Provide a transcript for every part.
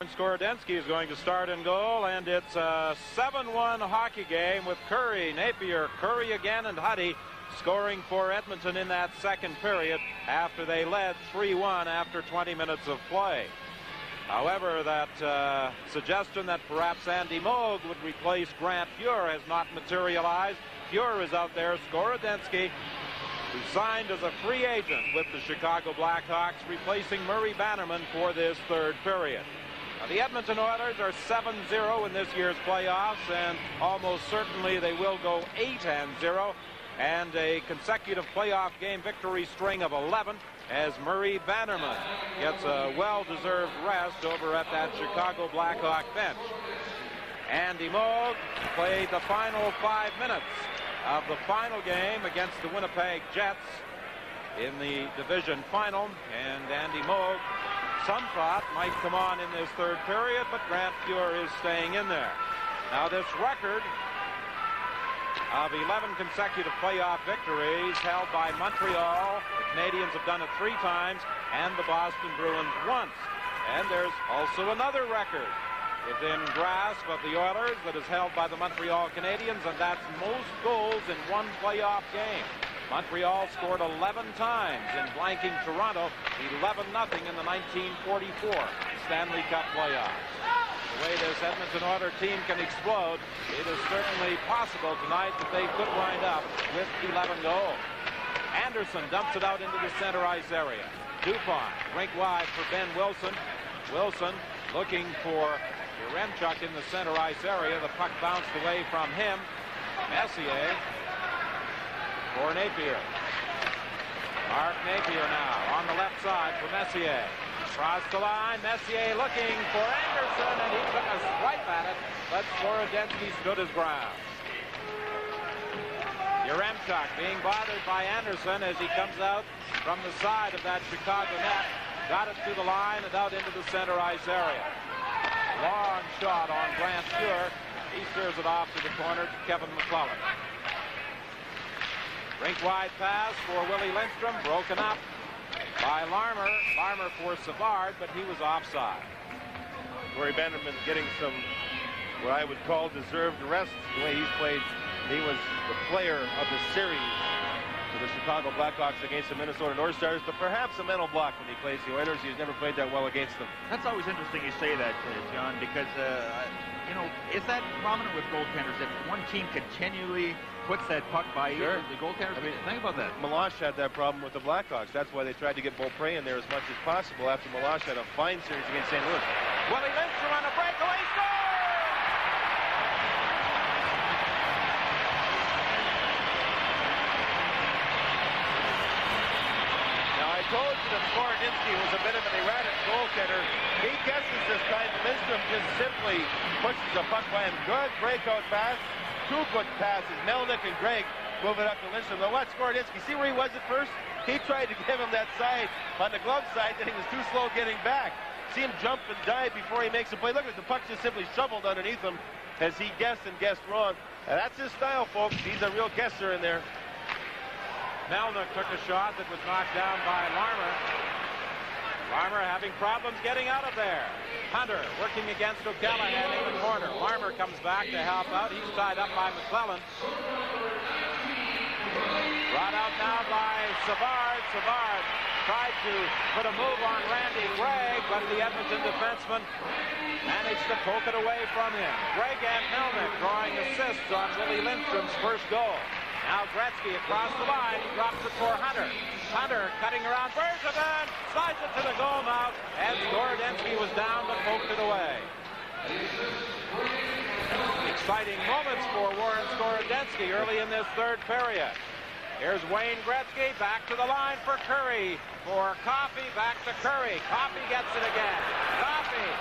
Skorodensky is going to start in goal, and it's a 7-1 hockey game with Curry, Napier, Curry again, and Huddy scoring for Edmonton in that second period after they led 3-1 after 20 minutes of play. However, that suggestion that perhaps Andy Moog would replace Grant Fuhr has not materialized. Fuhr is out there. Skorodensky, who signed as a free agent with the Chicago Blackhawks, replacing Murray Bannerman for this third period. Now, the Edmonton Oilers are 7-0 in this year's playoffs, and almost certainly they will go 8-0, and a consecutive playoff game victory string of 11 as Murray Bannerman gets a well-deserved rest over at that Chicago Blackhawk bench. Andy Moog played the final 5 minutes of the final game against the Winnipeg Jets in the division final, and Andy Moog, some thought, might come on in this third period, but Grant Fuhr is staying in there. Now, this record of 11 consecutive playoff victories held by Montreal. The Canadiens have done it 3 times, and the Boston Bruins once. And there's also another record within grasp of the Oilers that is held by the Montreal Canadiens, and that's most goals in one playoff game. Montreal scored 11 times in blanking Toronto 11-0 in the 1944 Stanley Cup playoffs. The way this Edmonton Oilers team can explode, it is certainly possible tonight that they could wind up with 11 goals. Anderson dumps it out into the center ice area. Dupont, rink wide for Ben Wilson. Wilson looking for Yaremchuk in the center ice area. The puck bounced away from him. Messier for Napier. Mark Napier now on the left side for Messier. Across the line, Messier looking for Anderson, and he took a swipe at it, but Skorodensky stood his ground. Yaremchuk being bothered by Anderson as he comes out from the side of that Chicago net. Got it through the line and out into the center ice area. Long shot on Grant Fuhr. He steers it off to the corner to Kevin McClellan. Rink-wide pass for Willie Lindstrom, broken up by Larmer. Larmer for Savard, but he was offside. Murray Bannerman getting some, what I would call, deserved rest. The way he's played, he was the player of the series for the Chicago Blackhawks against the Minnesota North Stars, but perhaps a mental block when he plays the Oilers. He's never played that well against them. That's always interesting you say that, John, because, you know, is that prominent with goaltenders that one team continually puts that puck by sure. The goaltenders? I mean, think about that. Meloche had that problem with the Blackhawks. That's why they tried to get Beaupre in there as much as possible after Meloche had a fine series against St. Louis. Willie Lindstrom on a breakaway score! Now, I told you that Skorodensky was a bit of an erratic goaltender. He guesses this time. Lindstrom just simply pushes the puck by him. Good breakout pass. 2 good passes. Melnick and Gregg move it up to Lindstrom. Now watch Skorodensky. See where he was at first? He tried to give him that side on the glove side, then he was too slow getting back. See him jump and dive before he makes a play. Look at the puck just simply shoveled underneath him as he guessed and guessed wrong. And that's his style, folks. He's a real guesser in there. Melnick took a shot that was knocked down by Larmer. Larmer having problems getting out of there. Hunter working against O'Callaghan in the corner. Larmer comes back to help out. He's tied up by McClellan. Brought out now by Savard. Savard tried to put a move on Randy Gregg, but the Edmonton defenseman managed to poke it away from him. Gregg and Melnick drawing assists on Willie Lindstrom's first goal. Now Gretzky across the line. He drops it for Hunter. Hunter cutting around Bergevin. Slides it to the goal mouth. And Skorodensky was down but poked it away. Exciting moments for Warren Skorodensky early in this third period. Here's Wayne Gretzky back to the line for Curry. For Coffey, back to Curry. Coffey gets it again. Coffey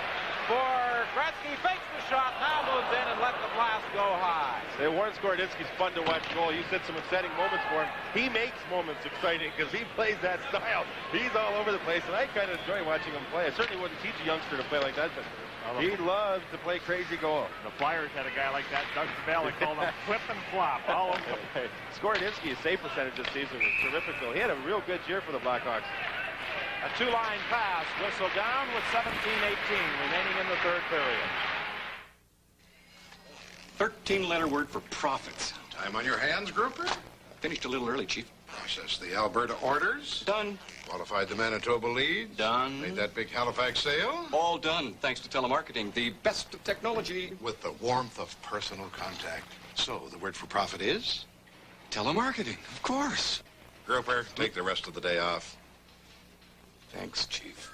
for Gretzky, fakes the shot, now moves in and let the blast go high. Hey, Warren Skorodensky's fun to watch goal. You said some exciting moments for him. He makes moments exciting because he plays that style. He's all over the place, and I kind of enjoy watching him play. I certainly wouldn't teach a youngster to play like that, but he loves to play crazy goal. The Flyers had a guy like that, Doug Bell, called him flip and flop all over the place. Skorodensky's save percentage this season was terrific, though. He had a real good year for the Blackhawks. A two-line pass, whistle down with 17:18 remaining in the the third period. 13-letter word for profits. Time on your hands, Grouper? Finished a little early, Chief. Processed the Alberta orders? Done. Qualified the Manitoba leads? Done. Made that big Halifax sale? All done, thanks to telemarketing, the best of technology. With the warmth of personal contact. So, the word for profit is? Telemarketing, of course. Grouper, take the rest of the day off. Thanks, Chief.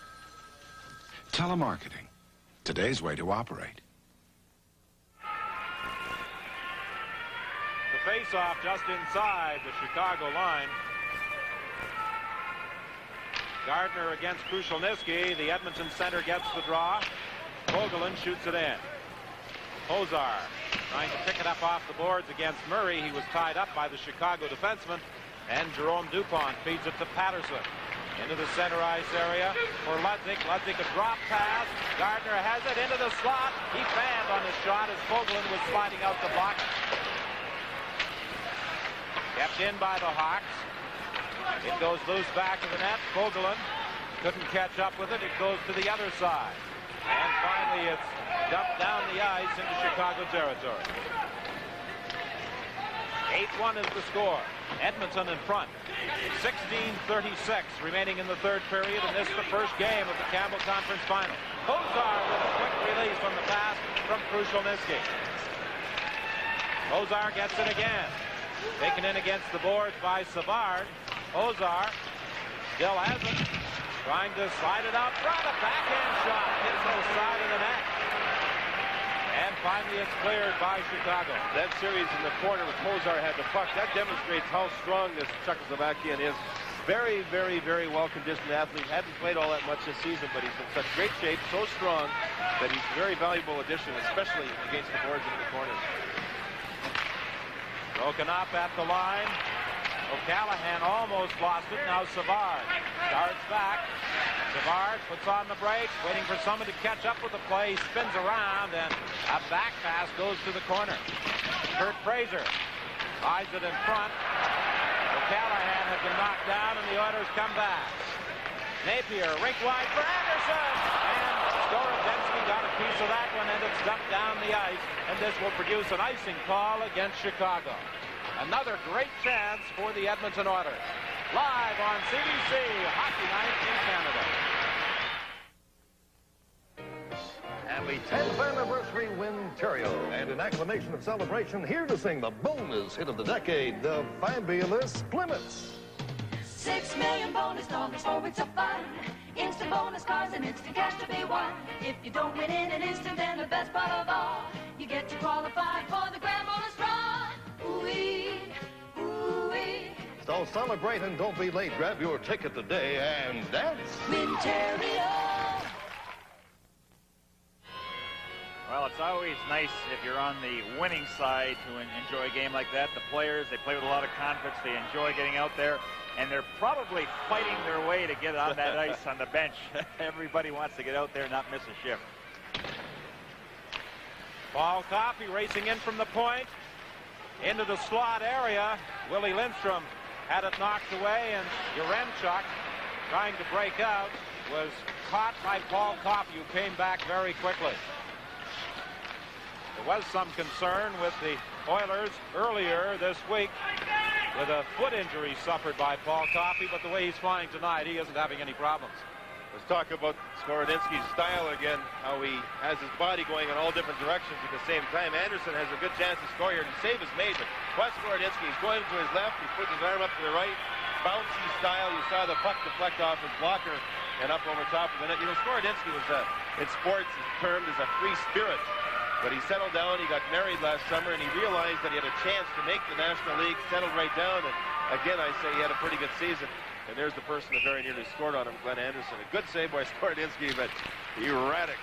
Telemarketing. Today's way to operate. The face-off just inside the Chicago line. Gardner against Krushelnyski. The Edmonton center gets the draw. Vogelin shoots it in. Hozar trying to pick it up off the boards against Murray. He was tied up by the Chicago defenseman. And Jerome Dupont feeds it to Patterson. Into the center ice area for Ludwig. Ludwig a drop pass. Gardner has it into the slot. He fanned on his shot as Vogelin was sliding out the block. Kept in by the Hawks. It goes loose back of the net. Vogelin couldn't catch up with it. It goes to the other side. And finally it's dumped down the ice into Chicago territory. 8-1 is the score. Edmonton in front. 16:36 remaining in the third period, and this is the first game of the Campbell Conference Final. Hozar with a quick release on the pass from Krushelnyski. Hozar gets it again. Taken in against the boards by Savard. Hozar still has it. Trying to slide it out front. A backhand shot hits the side of the net. And finally it's cleared by Chicago. That series in the corner with Hozar had the puck. That demonstrates how strong this Czechoslovakian is. Very, very, very well-conditioned athlete. Hasn't played all that much this season, but he's in such great shape, so strong, that he's a very valuable addition, especially against the boards into the corners. Broken up at the line. O'Callaghan almost lost it. Now Savard starts back. Savard puts on the brakes, waiting for someone to catch up with the play. Spins around, and a back pass goes to the corner. Kurt Fraser hides it in front. O'Callaghan had been knocked down, and the Oilers come back. Napier, rink wide for Anderson, and Skorodensky got a piece of that one, and it's dumped down the ice, and this will produce an icing call against Chicago. Another great chance for the Edmonton Oilers. Live on CBC Hockey Night in Canada. And the 10th anniversary Winterio. And in acclamation of celebration, here to sing the bonus hit of the decade, the fabulous Plymouths. 6 million bonus dollars forward so fun. Instant bonus cards and instant cash to be won. If you don't win in an instant, then the best part of all, you get to qualify for the grand bonus draw. Ooh-wee, ooh-wee. So celebrate and don't be late. Grab your ticket today and dance. Winterio. Well, it's always nice if you're on the winning side to enjoy a game like that. The players, they play with a lot of confidence. They enjoy getting out there, and they're probably fighting their way to get on that ice on the bench. Everybody wants to get out there and not miss a shift. Paul Coffey racing in from the point into the slot area. Willie Lindstrom had it knocked away, and Yaremchuk, trying to break out, was caught by Paul Coffey, who came back very quickly. There was some concern with the Oilers earlier this week with a foot injury suffered by Paul Coffey, but the way he's flying tonight, he isn't having any problems. Let's talk about Skorodensky's style again, how he has his body going in all different directions at the same time. Anderson has a good chance to score here, and the save is made, but watch Skorodensky. He's going to his left, he puts his arm up to the right, bouncy style. You saw the puck deflect off his blocker and up over top of the net. You know, Skorodensky was, in sports, is termed as a free spirit. But he settled down, he got married last summer, and he realized that he had a chance to make the National League, settled right down, and again, I say he had a pretty good season. And there's the person that very nearly scored on him, Glenn Anderson. A good save by Skorodensky, but erratic.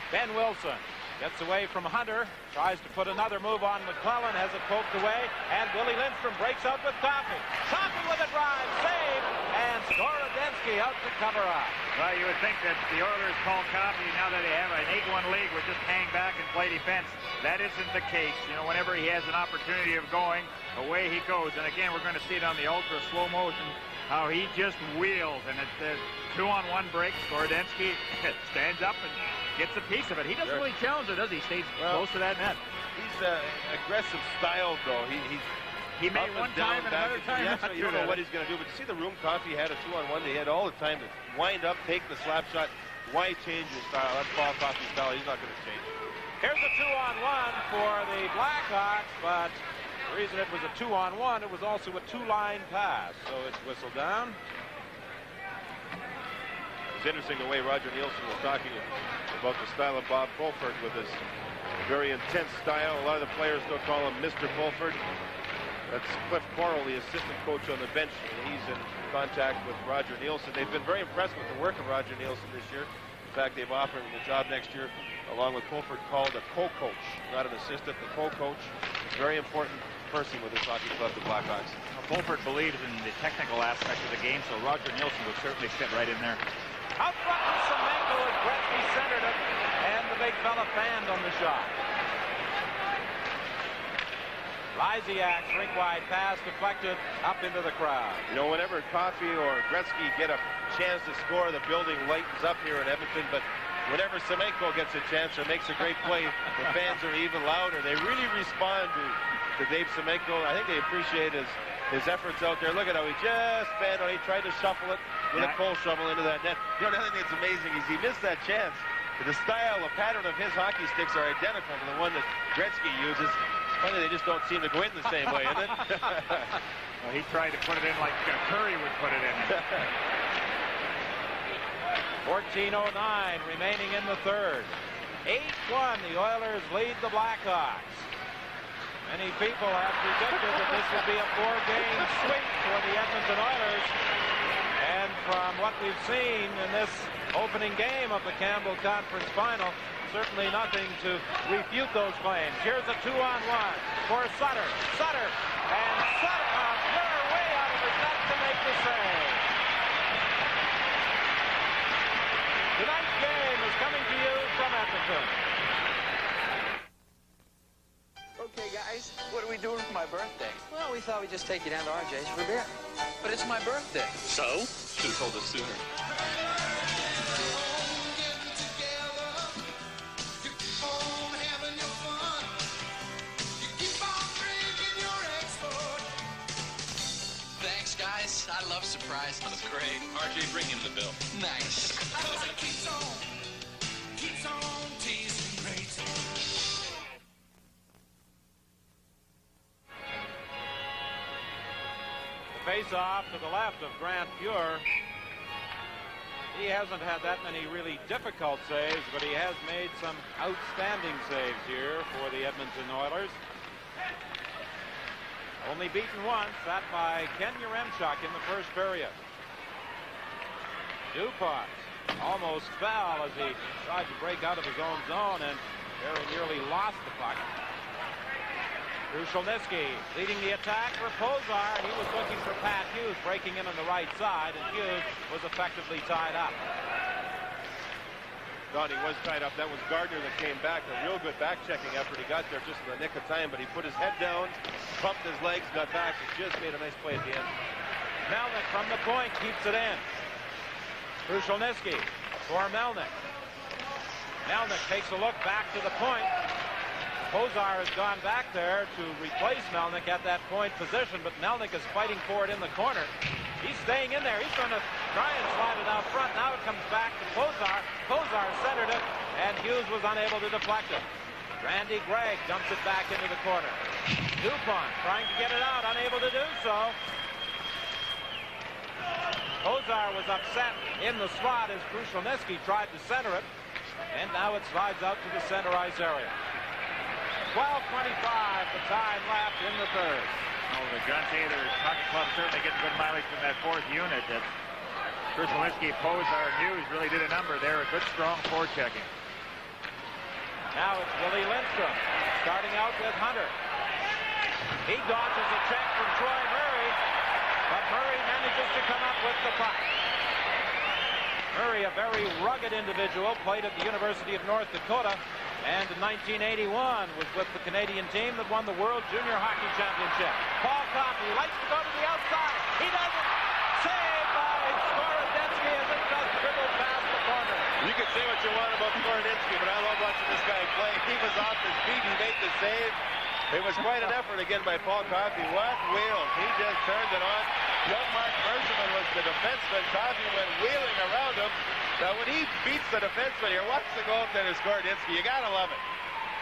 Ben Wilson gets away from Hunter, tries to put another move on McClellan, has it poked away, and Willie Lindstrom breaks out with Coffey. Coffey with a drive, save, and Skorodensky out to cover up. Well, you would think that the Oilers call Coffey, now that they have an 8-1 lead, would just hang back and play defense. That isn't the case. You know, whenever he has an opportunity of going, away he goes. And again, we're going to see it on the ultra slow motion, how he just wheels. And it's a 2-on-1 break. Skorodensky stands up and gets a piece of it. He doesn't really challenge it, does he? Stays close to that net. He's aggressive style, though. He may one time and another time not. You don't know what he's going to do, but you see the room coffee had a 2-on-1. They had all the time to wind up, take the slap shot. Why change his style? That's Paul Coffey's style. He's not going to change it. Here's a 2-on-1 for the Blackhawks, but the reason it was a 2-on-1, it was also a two-line pass, so it's whistled down. It's interesting the way Roger Nielsen was talking about the style of Bob Fulford with his very intense style. A lot of the players still call him Mr. Fulford. That's Cliff Corral, the assistant coach on the bench. He's in contact with Roger Nielsen. They've been very impressed with the work of Roger Nielsen this year. In fact, they've offered him the job next year, along with Fulford, called a co-coach, not an assistant, the co-coach. It's a very important person with this hockey club, the Blackhawks. Well, Fulford believes in the technical aspect of the game, so Roger Nielsen would certainly fit right in there. Out front with Semenko as Gretzky centered it, and the big fella fanned on the shot. Lysiak's rink-wide pass deflected up into the crowd. You know, whenever Coffey or Gretzky get a chance to score, the building lightens up here in Edmonton, but whenever Semenko gets a chance or makes a great play, the fans are even louder. They really respond to Dave Semenko. I think they appreciate his efforts out there. Look at how he just fanned on. He tried to shuffle it with a coal shovel into that net. You know, another thing that's amazing is he missed that chance. The style, the pattern of his hockey sticks are identical to the one that Gretzky uses. Funny, they just don't seem to go in the same way, isn't it? Well, he tried to put it in like Curry would put it in. 14:09 remaining in the third. 8-1, the Oilers lead the Blackhawks. Many people have predicted that this would be a 4-game sweep for the Edmonton Oilers. And from what we've seen in this opening game of the Campbell Conference Final, certainly nothing to refute those claims. Here's a 2-on-1 for Sutter. Sutter, and Sutter clear way out of his net to make the save. Tonight's game is coming to you from Edmonton. Okay, guys, what are we doing for my birthday? Well, we thought we'd just take you down to RJ's for a beer. But it's my birthday. So? Should have told us sooner. Thanks, guys. I love surprises. That's great. RJ, bring him the bill. Nice. Keeps on teasing great. Face-off to the left of Grant Fuhr. He hasn't had that many really difficult saves, but he has made some outstanding saves here for the Edmonton Oilers. Only beaten once, that by Ken Yaremchuk in the first period. DuPont almost fell as he tried to break out of his own zone and very nearly lost the puck. Krushelnyski leading the attack for Pozar. He was looking for Pat Hughes breaking in on the right side, and Hughes was effectively tied up. Don, he was tied up. That was Gardner that came back. A real good back-checking effort. He got there just in the nick of time, but he put his head down, pumped his legs, got back, and just made a nice play at the end. Melnick from the point keeps it in. Krushelnyski for Melnick. Melnick takes a look back to the point. Pozar has gone back there to replace Melnick at that point position, but Melnick is fighting for it in the corner. He's staying in there. He's going to try and slide it out front. Now it comes back to Pozar. Pozar centered it, and Hughes was unable to deflect it. Randy Gregg dumps it back into the corner. DuPont trying to get it out, unable to do so. Pozar was upset in the slot as Krushelnyski tried to center it, and now it slides out to the center ice area. 12:25, the time left in the third. Oh, the John Taylor Hockey Club certainly getting good mileage from that fourth unit. Krushelnyski, Pozar, and Hughes really did a number there. A good, strong forechecking. Now it's Willie Lindstrom starting out with Hunter. He dodges a check from Troy Murray, but Murray manages to come up with the puck. Murray, a very rugged individual, played at the University of North Dakota, and in 1981 was with the Canadian team that won the World Junior Hockey Championship. Paul Coffey likes to go to the outside. He doesn't. Saved by Skorodetsky as it just dribbled past the corner. You can say what you want about Skorodynsky, but I love watching this guy play. He was off his feet. He made the save. It was quite an effort again by Paul Coffey. What wheels. He just turned it on. Young Mark Bergevin was the defenseman. Coffey went wheeling around him. Now, when he beats the defenseman here, watch the goaltender, Skorodynsky. You got to love it.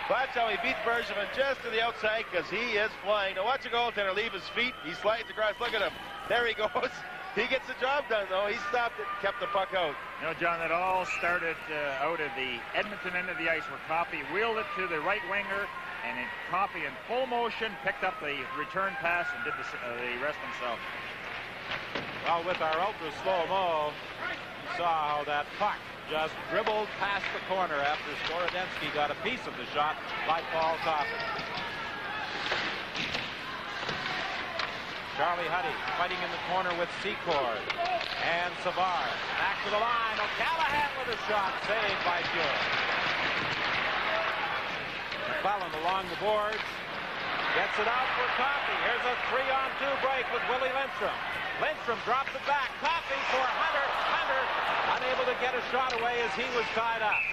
Watch how he beats Bergevin just to the outside because he is flying. Now, watch the goaltender leave his feet. He slides across. Look at him. There he goes. He gets the job done, though. He stopped it and kept the puck out. You know, John, that all started out of the Edmonton end of the ice where Coffey wheeled it to the right winger, and then Coffey in full motion picked up the return pass and did the rest himself. Well, with our ultra slow-mo, you saw how that puck just dribbled past the corner after Skorodynsky got a piece of the shot by Paul Coffey. Charlie Huddy fighting in the corner with Secord and Savard. Back to the line. O'Callaghan with a shot saved by Fury. McClellan along the boards. Gets it out for Coffey. Here's a 3-on-2 break with Willie Lindstrom. Lindstrom drops it back. Coffey for Hunter. Hunter unable to get a shot away as he was tied up.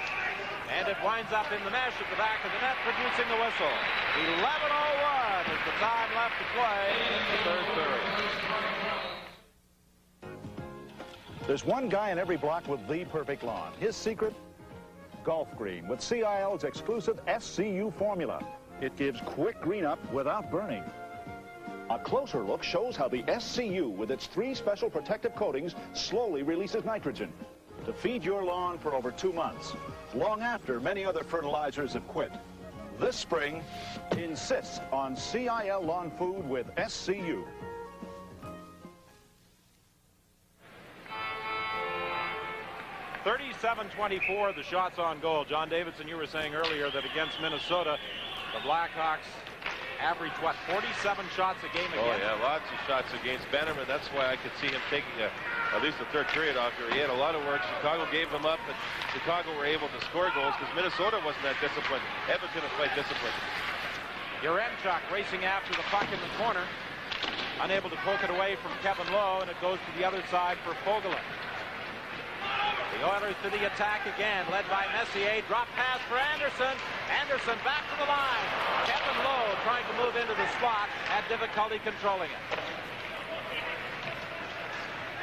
And it winds up in the mesh at the back of the net, producing the whistle. 11:01 is the time left to play in the third period. There's one guy in every block with the perfect lawn. His secret? Golf green with CIL's exclusive SCU formula. It gives quick green up without burning. A closer look shows how the SCU, with its 3 special protective coatings, slowly releases nitrogen to feed your lawn for over 2 months, long after many other fertilizers have quit. This spring, insist on CIL lawn food with SCU. .37-24, the shots on goal. John Davidson, you were saying earlier that against Minnesota, the Blackhawks average, what, 47 shots a game against? Oh, yeah, lots of shots against Bannerman. That's why I could see him taking at least the third period off here. He had a lot of work. Chicago gave them up, and Chicago were able to score goals because Minnesota wasn't that disciplined. Edmonton is quite disciplined. Yaremchuk racing after the puck in the corner. Unable to poke it away from Kevin Lowe, and it goes to the other side for Fogelin. The Oilers to the attack again, led by Messier. Drop pass for Anderson. Anderson back to the line. Kevin Lowe trying to move into the slot, had difficulty controlling it.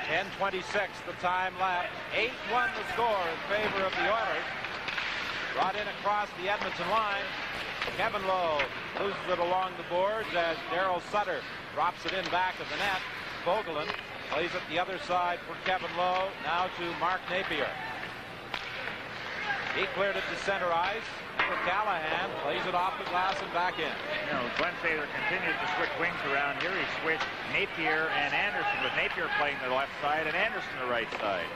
10:26 the time left. 8-1 the score in favor of the Oilers. Brought in across the Edmonton line. Kevin Lowe loses it along the boards as Darryl Sutter drops it in back of the net. Fogelin plays it the other side for Kevin Lowe. Now to Mark Napier. He cleared it to center ice for Callahan. Plays it off the glass and back in. You know, Glenn Taylor continues to switch wings around here. He switched Napier and Anderson, with Napier playing the left side and Anderson the right side.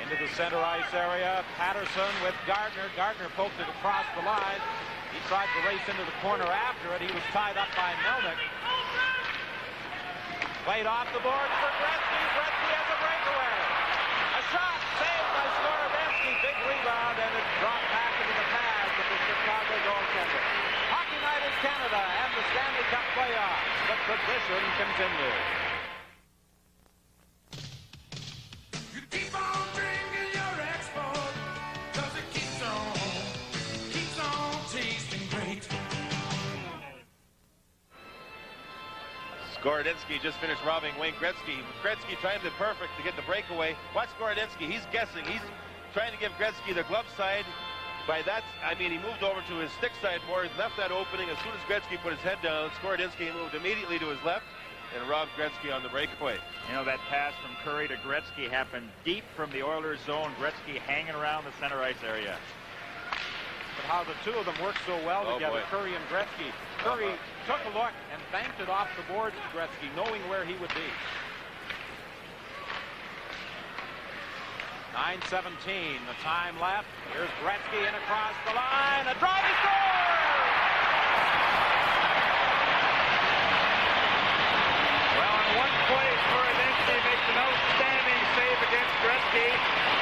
Into the center ice area. Patterson with Gardner. Gardner poked it across the line. He tried to race into the corner after it. He was tied up by Melnick. Played off the board for Gretzky. Gretzky has a breakaway. A shot saved by Skorodynsky. Big rebound, and it dropped back into the pads of the Chicago goaltender. Hockey Night in Canada and the Stanley Cup playoffs. The tradition continues. Skorodynsky just finished robbing Wayne Gretzky. Gretzky timed it perfect to get the breakaway. Watch Skorodynsky. He's guessing. He's trying to give Gretzky the glove side. By that, I mean, he moved over to his stick side more. He left that opening. As soon as Gretzky put his head down, Skorodynsky moved immediately to his left and robbed Gretzky on the breakaway. You know, that pass from Curry to Gretzky happened deep from the Oilers' zone. Gretzky hanging around the center ice area. But how the two of them work so well together, boy. Curry and Gretzky. Curry took a look and banked it off the boards to Gretzky, knowing where he would be. 9:17, the time left. Here's Gretzky in across the line. A drive, he scores! Well, in one play, Skorodynsky makes an outstanding save against Gretzky,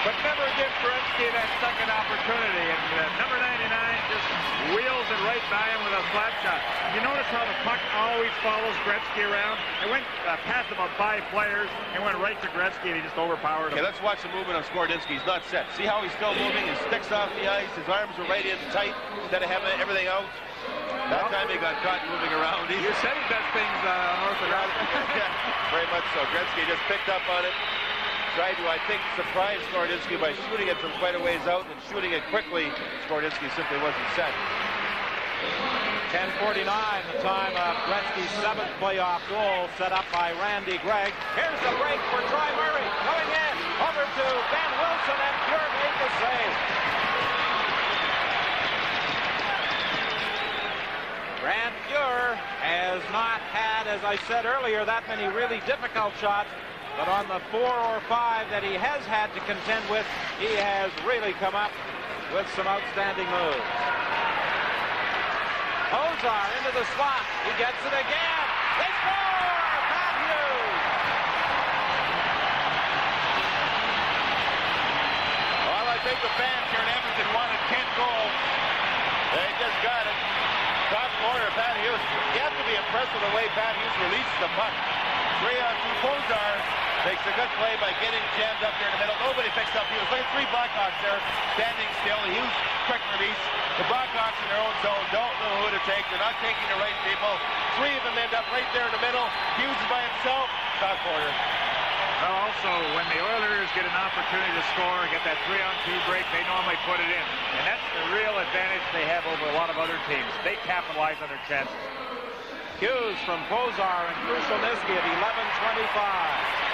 but never gives Gretzky that second opportunity. And number 99 just wheels it right by him with a slap shot. You notice how the puck always follows Gretzky around? It went past about 5 players and went right to Gretzky, and he just overpowered him. Okay, let's watch the movement of Skordinski. He's not set. See how he's still moving? His sticks off the ice. His arms are right in tight instead of having everything out. That time he got caught moving around. You said he does things unorthodox. Yeah, very much so. Gretzky just picked up on it. Tried to, I think, surprise Skordinski by shooting it from quite a ways out and shooting it quickly. Skordinski simply wasn't set. 10:49, the time of Gretzky's 7th playoff goal, set up by Randy Gregg. Here's the break for Troy Murray, going in, over to Ben Wilson, and Pure made the save. Grant Pure has not had, as I said earlier, that many really difficult shots, but on the 4 or 5 that he has had to contend with, he has really come up with some outstanding moves. Ozar into the slot. He gets it again. They score! Pat Hughes! Well, I think the fans here in Edmonton wanted 10 goals. They just got it. Top corner, Pat Hughes. You have to be impressed with the way Pat Hughes releases the puck. 3-on-2 Ozar makes a good play by getting jammed up here in the middle. Nobody picks up Hughes. Look at 3 Blackhawks there standing still. Hughes, quick release. The Blackhawks in their own zone don't know who to take. They're not taking the right people. 3 of them end up right there in the middle. Hughes is by himself. Top corner. Well, also, when the Oilers get an opportunity to score and get that 3-on-2 break, they normally put it in. And that's the real advantage they have over a lot of other teams. They capitalize on their chances. Hughes from Kozar and Krushelnyski at 11:25.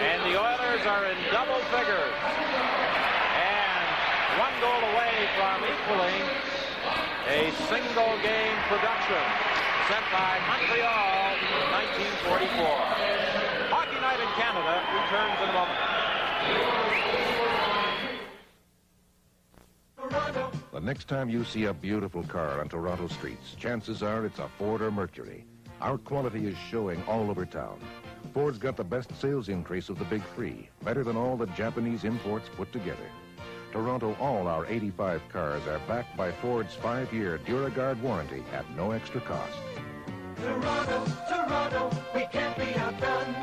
And the Oilers are in double figures. And 1 goal away from equaling a single-game production set by Montreal in 1944. Hockey Night in Canada returns in a moment. The next time you see a beautiful car on Toronto streets, chances are it's a Ford or Mercury. Our quality is showing all over town. Ford's got the best sales increase of the big 3, better than all the Japanese imports put together. Toronto, all our 85 cars are backed by Ford's 5-year DuraGuard warranty at no extra cost. Toronto, Toronto, we can't be outdone.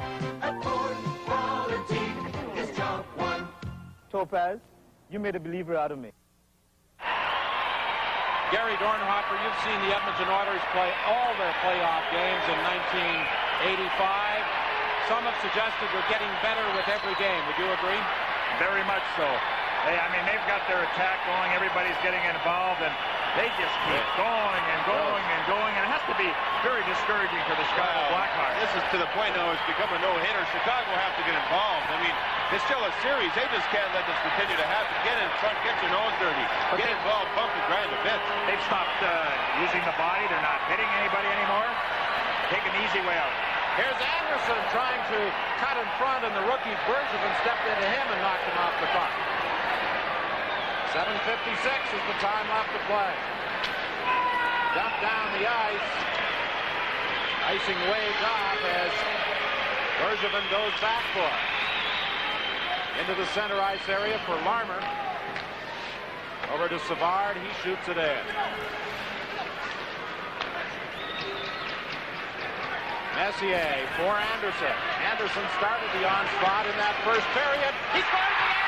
At Ford, quality is job one. Topaz, you made a believer out of me. Gary Dornhofer, you've seen the Edmonton Oilers play all their playoff games in 1985. Some have suggested they're getting better with every game. Would you agree? Very much so. I mean, they've got their attack going. Everybody's getting involved, and they just keep going and going and going. And it has to be very discouraging for the Chicago Blackhawks. This is to the point now it's become a no-hitter. Chicago have to get involved. I mean, it's still a series. They just can't let this continue to happen. Get in front, get your nose dirty. Get involved, bump and grind a bit. They've stopped using the body. They're not hitting anybody anymore. Take an easy way out. Here's Anderson trying to cut in front, and the rookie Bergevin stepped into him and knocked him off the puck. 7:56 is the time left to play. Dumped down the ice. Icing waved off as Bergevin goes back for it. Into the center ice area for Larmer. Over to Savard. He shoots it in. Messier for Anderson. Anderson started the onslaught in that first period. He scores again!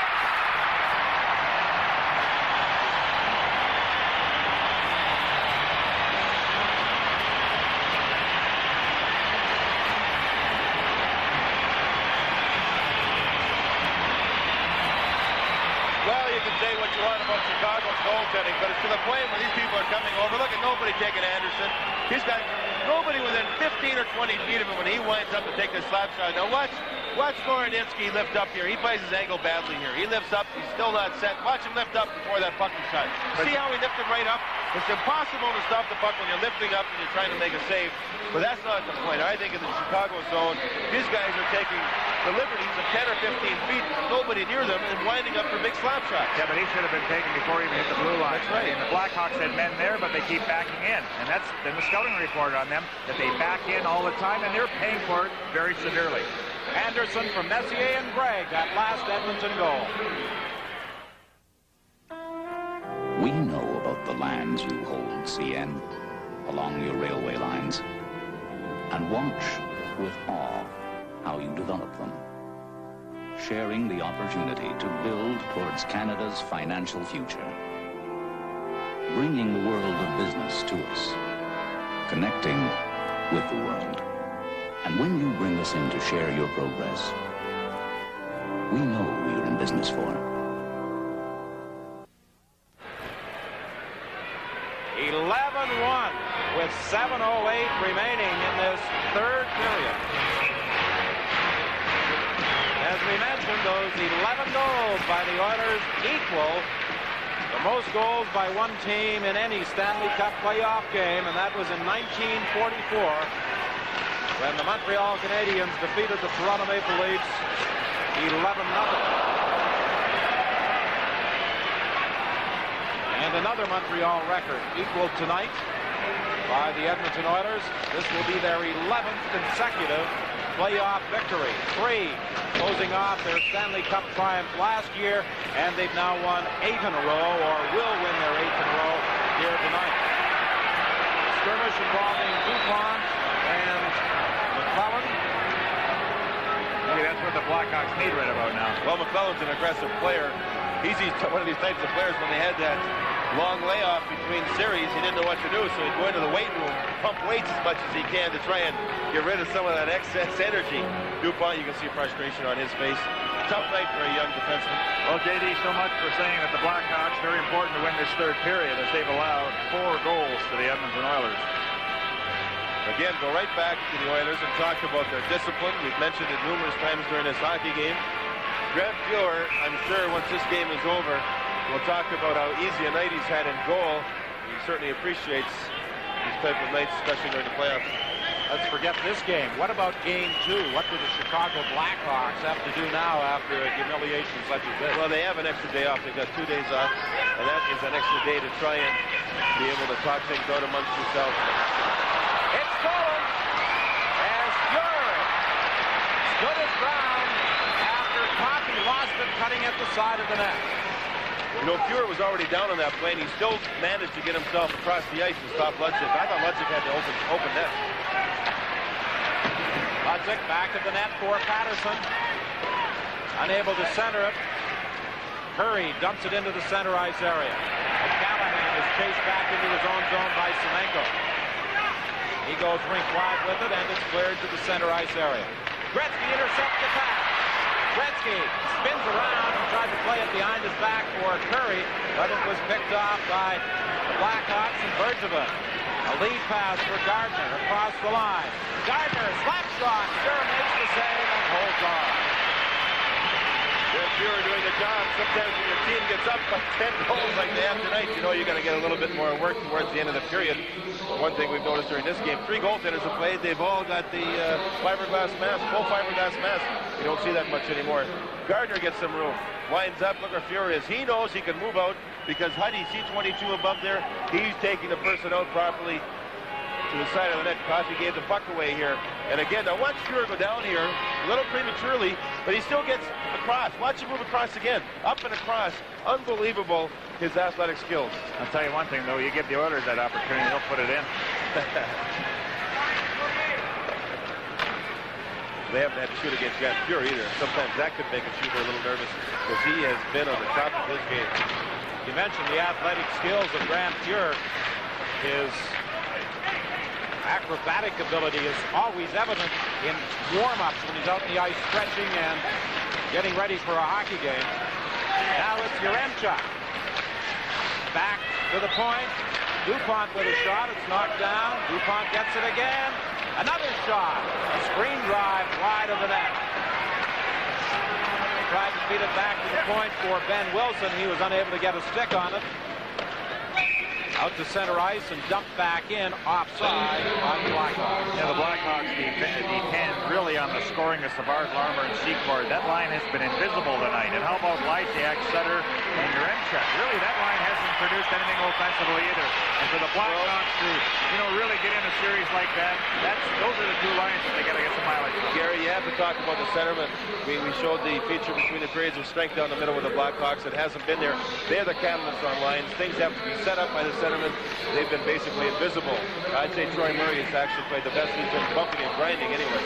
Well, you can say what you want about Chicago's goaltending, but it's to the point where these people are coming over. Look at nobody taking Anderson. He's got nobody within 15 or 20 feet of him when he winds up to take the slap shot. Now watch Skordinski lift up here. He plays his ankle badly here. He lifts up. He's still not set. Watch him lift up before that puck is shot. See how he lifted right up? It's impossible to stop the puck when you're lifting up and you're trying to make a save. But that's not the point. I think in the Chicago zone, these guys are taking the liberties of 10 or 15 feet, nobody near them, and winding up for big slap shots. Yeah, but he should have been taken before he even hit the blue line. That's right. And the Blackhawks had men there, but they keep backing in. And that's been the scouting report on them, that they back in all the time, and they're paying for it very severely. Anderson from Messier and Gregg, that last Edmonton goal. We know about the lands you hold, CN, along your railway lines, and watch with awe how you develop them, sharing the opportunity to build towards Canada's financial future, bringing the world of business to us, connecting with the world. And when you bring us in to share your progress, we know we're in business for. 11-1 with 7:08 remaining in this third period. As we mentioned, those 11 goals by the Oilers equal the most goals by one team in any Stanley Cup playoff game, and that was in 1944 when the Montreal Canadiens defeated the Toronto Maple Leafs 11-0. And another Montreal record equaled tonight by the Edmonton Oilers. This will be their 11th consecutive playoff victory. 3 closing off their Stanley Cup triumph last year, and they've now won 8 in a row, or will win their 8th in a row here tonight. Skirmish involving DuPont and McClellan. Maybe that's what the Blackhawks need right about now. Well, McClellan's an aggressive player. He's one of these types of players. When they had that long layoff between series, he didn't know what to do, so he'd go into the weight room, pump weights as much as he can to try and get rid of some of that excess energy. DuPont, you can see frustration on his face. Tough night for a young defenseman. Well, JD, so much for saying that the Blackhawks, very important to win this third period, as they've allowed 4 goals to the Edmonton Oilers. Again, go right back to the Oilers and talk about their discipline. We've mentioned it numerous times during this hockey game. Grant Fuhr, I'm sure once this game is over, we'll talk about how easy a night he's had in goal. He certainly appreciates these type of nights, especially during the playoffs. Let's forget this game. What about game 2? What do the Chicago Blackhawks have to do now after a humiliation such as this? Well, they have an extra day off. They've got 2 days off, and that is an extra day to try and be able to talk things out amongst yourselves. It's stolen as Fuhr stood his ground after Coffey lost it cutting at the side of the net. You know, Fuhr was already down on that play, and he still managed to get himself across the ice and stop Ludzik. I thought Ludzik had to open net. Ludzik back at the net for Patterson. Unable to center it. Curry dumps it into the center ice area. Callahan is chased back into his own zone by Semenko. He goes rink wide with it, and it's cleared to the center ice area. Gretzky intercepts the pass. Gretzky spins around and tried to play it behind his back for Curry, but it was picked off by the Blackhawks and Bergevin. A lead pass for Gardner across the line. Gardner, slap shot, sure makes the save and holds on. Grant Fuhr doing the job. Sometimes when your team gets up by 10 goals like they have tonight, you know you're going to get a little bit more work towards the end of the period. One thing we've noticed during this game, 3 goaltenders have played. They've all got the fiberglass mask, full fiberglass mask. You don't see that much anymore. Gardner gets some room. Winds up, look where Fuhr is. He knows he can move out because Huddy, C-22 above there, he's taking the person out properly to the side of the net. Coffey gave the puck away here. And again, now watch Fuhr go down here a little prematurely, but he still gets across. Watch him move across again. Up and across. Unbelievable, his athletic skills. I'll tell you one thing, though. You give the Oilers that opportunity, they'll put it in. They haven't had to shoot against Grant Fuhr either. Sometimes that could make a shooter a little nervous because he has been on the top of his game. You mentioned the athletic skills of Grant Fuhr. His acrobatic ability is always evident in warm-ups when he's out in the ice stretching and getting ready for a hockey game. Now it's Yaremchuk. Back to the point. DuPont with a shot. It's knocked down. DuPont gets it again. Another shot. A screen drive wide of the net. They tried to feed it back to the point for Ben Wilson. He was unable to get a stick on it. Out to center ice and dumped back in offside by the Blackhawks. Yeah, the Blackhawks depend really on the scoringness of Art Larmer and Secord. That line has been invisible tonight. And how about Lysiak, Sutter, and Yuremchuk? Really, that line hasn't produced anything offensively either. And for the Blackhawks to, really get in a series like that, those are the two lines that they got to get some mileage from. Gary, you have to talk about the centerman. We showed the feature between the periods of strength down the middle with the Blackhawks. It hasn't been there. They're the catalysts on lines. Things have to be set up by the centerman. They've been basically invisible. I'd say Troy Murray has actually played the best. He's been bumping and grinding anyway.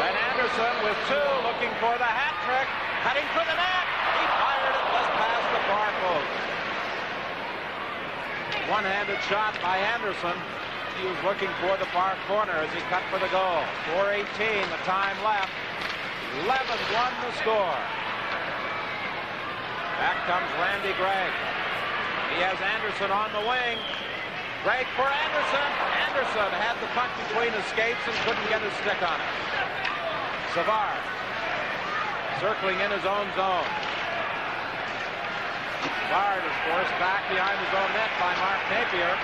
Glenn Anderson with two, looking for the hat trick, cutting for the net. He fired it just past the far post. One-handed shot by Anderson. He was looking for the far corner as he cut for the goal. 4:18, the time left. 11-1 the score. Back comes Randy Gregg. He has Anderson on the wing. Gregg for Anderson. Anderson had the puck between his skates and couldn't get his stick on it. Savard circling in his own zone. Savard is forced back behind his own net by Mark Napier.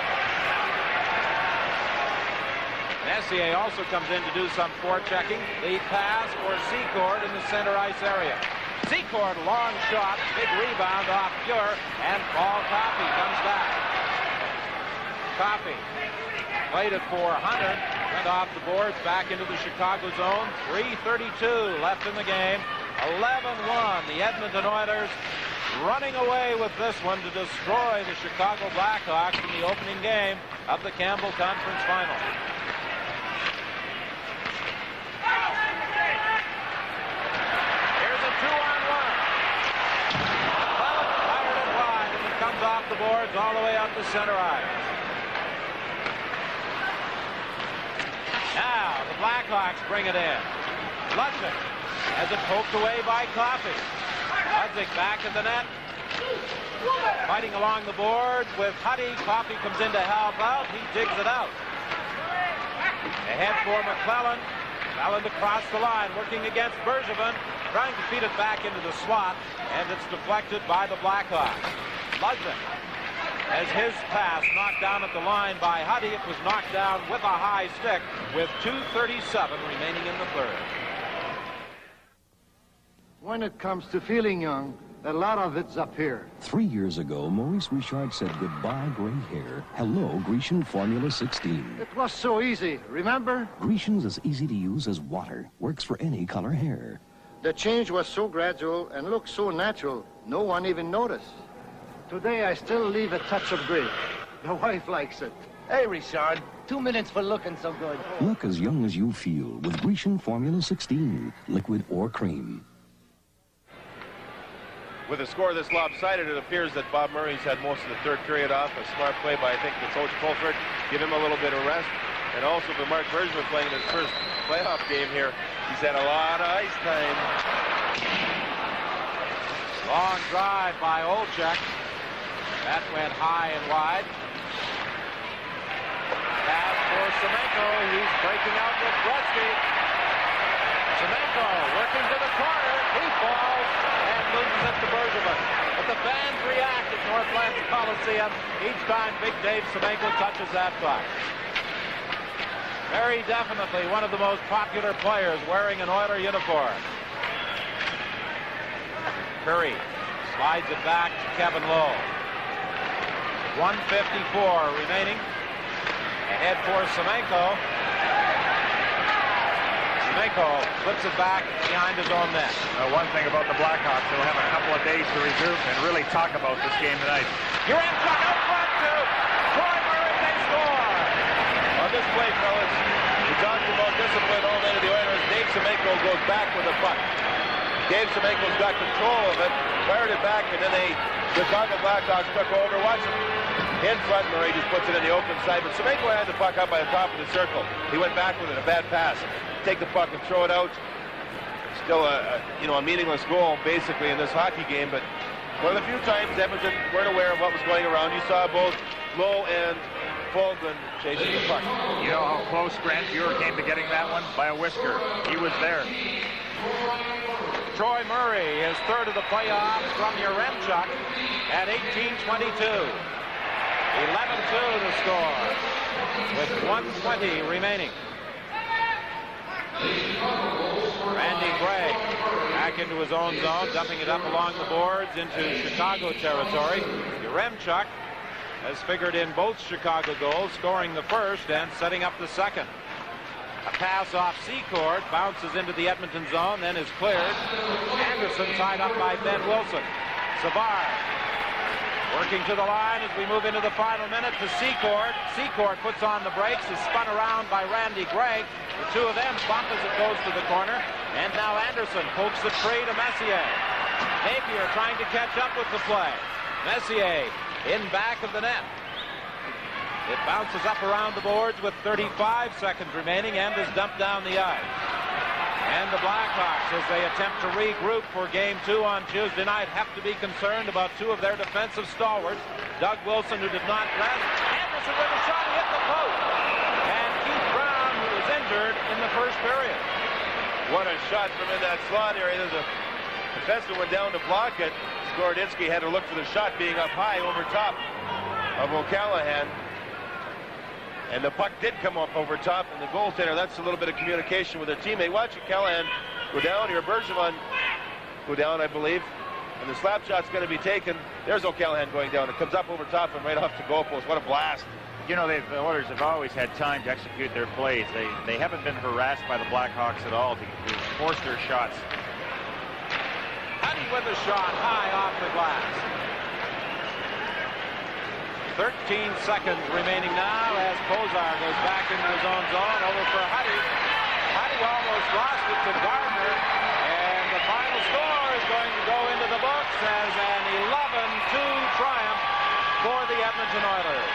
Messier also comes in to do some forechecking. Lead pass for Secord in the center ice area. Secord, long shot, big rebound off Pure, and Paul Coffey comes back. Coffey played it for Hunter, went off the boards, back into the Chicago zone. 3:32 left in the game. 11-1. The Edmonton Oilers running away with this one to destroy the Chicago Blackhawks in the opening game of the Campbell Conference Final. Here's a 2-on-1. McClellan fired it wide, and it comes off the boards all the way up the center ice. Now the Blackhawks bring it in. Ludwig has it poked away by Coffey. Ludwig back in the net. Fighting along the board with Huddy. Coffey comes in to help out. He digs it out. Ahead for McClellan. McClellan across the line, working against Bergevin, trying to feed it back into the slot, and it's deflected by the Blackhawks. Ludwig has his pass knocked down at the line by Huddy. It was knocked down with a high stick with 2:37 remaining in the third. When it comes to feeling young, a lot of it's up here. 3 years ago, Maurice Richard said goodbye gray hair. Hello, Grecian Formula 16. It was so easy, remember? Grecian's as easy to use as water. Works for any color hair. The change was so gradual and looked so natural, no one even noticed. Today, I still leave a touch of gray. The wife likes it. Hey, Richard, 2 minutes for looking so good. Look as young as you feel with Grecian Formula 16, liquid or cream. With a score this lopsided, it appears that Bob Murray's had most of the third period off. A smart play by, I think, the coach Colford. Give him a little bit of rest. And also for Mark Bergevin playing his first playoff game here. He's had a lot of ice time. Long drive by Olczyk. That went high and wide. Pass for Semenko. He's breaking out with Gretzky. Semenko working to the corner. He falls and loses it to Bergevin. But the fans react at Northlands Coliseum each time Big Dave Semenko touches that puck. Very definitely one of the most popular players wearing an Oiler uniform. Curry slides it back to Kevin Lowe. 1:54 remaining. Ahead for Semenko. Semenko flips it back behind his own net. One thing about the Blackhawks, they'll have a couple of days to resume and really talk about this game tonight. You're in front, out front to Troy Murray, they score! On this play, fellas, we talked about discipline all night of the Oilers. Dave Semenko goes back with the puck. Dave Semenko's got control of it, fired it back, and then the Chicago Blackhawks took over. Watch him. In front, Murray just puts it in the open side, but Semenko had the puck up by the top of the circle. He went back with it, a bad pass. Take the puck and throw it out. Still a meaningless goal, basically, in this hockey game, but one of the few times Edmonton weren't aware of what was going around. You saw both Lowe and Fulgren chasing the puck. You know how close Grant Fuhr came to getting that one? By a whisker. He was there. Troy Murray, his third of the playoffs from Yaremchuk at 18:22. 11-2 to score with 1:20 remaining. Randy Gray back into his own zone, dumping it up along the boards into Chicago territory. Yaremchuk has figured in both Chicago goals, scoring the first and setting up the second. A pass off Secord, bounces into the Edmonton zone, then is cleared. Anderson tied up by Ben Wilson. Savard working to the line as we move into the final minute to Secord. Secord puts on the brakes, is spun around by Randy Gray. The two of them bump as it goes to the corner. And now Anderson pokes it free to Messier. Napier trying to catch up with the play. Messier in back of the net. It bounces up around the boards with 35 seconds remaining and is dumped down the ice. And the Blackhawks, as they attempt to regroup for Game 2 on Tuesday night, have to be concerned about two of their defensive stalwarts. Doug Wilson, who did not press. Anderson with a shot, hit the post. And Keith Brown, who was injured in the first period. What a shot from in that slot area. The defenseman went down to block it. Skorodynsky had to look for the shot being up high over top of O'Callahan. And the puck did come up over top, and the goaltender, that's a little bit of communication with their teammate. Watch O'Callahan go down here. Bergevin go down, I believe. And the slap shot's going to be taken. There's O'Callahan going down. It comes up over top and right off the goalpost. What a blast. You know, the Oilers have always had time to execute their plays. They haven't been harassed by the Blackhawks at all to force their shots. Huddy with a shot high off the glass. 13 seconds remaining now as Kozar goes back into his own zone. Over for Huddy. Huddy almost lost it to Gardner. And the final score is going to go into the books as an 11-2 triumph for the Edmonton Oilers.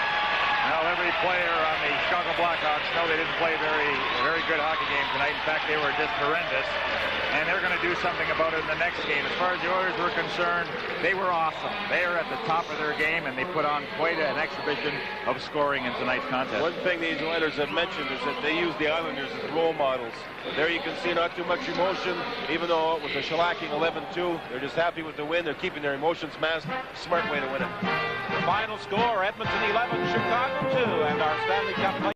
Now, every player on the Chicago Blackhawks know they didn't play a very good hockey game tonight. In fact, they were just horrendous. And they're going to do something about it in the next game. As far as the Oilers were concerned, they were awesome. They are at the top of their game, and they put on quite an exhibition of scoring in tonight's contest. One thing these Oilers have mentioned is that they use the Islanders as role models. There you can see not too much emotion, even though it was a shellacking 11-2. They're just happy with the win. They're keeping their emotions masked. Smart way to win it. The final score, Edmonton 11, Chicago 2, and our Stanley Cup